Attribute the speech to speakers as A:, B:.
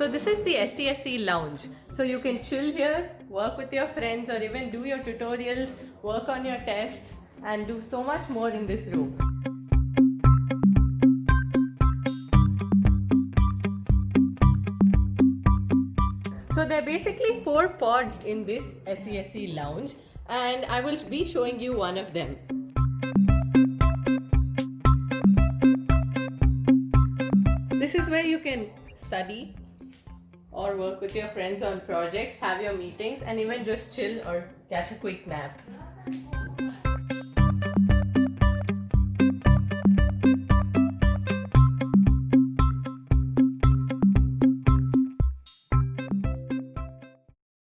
A: So this is the SCSE lounge. So you can chill here, work with your friends, or even do your tutorials, work on your tests, and do so much more in this room. So there are basically 4 pods in this SCSE lounge, and I will be showing you one of them. This is where you can study or work with your friends on projects, have your meetings, and even just chill or catch a quick nap.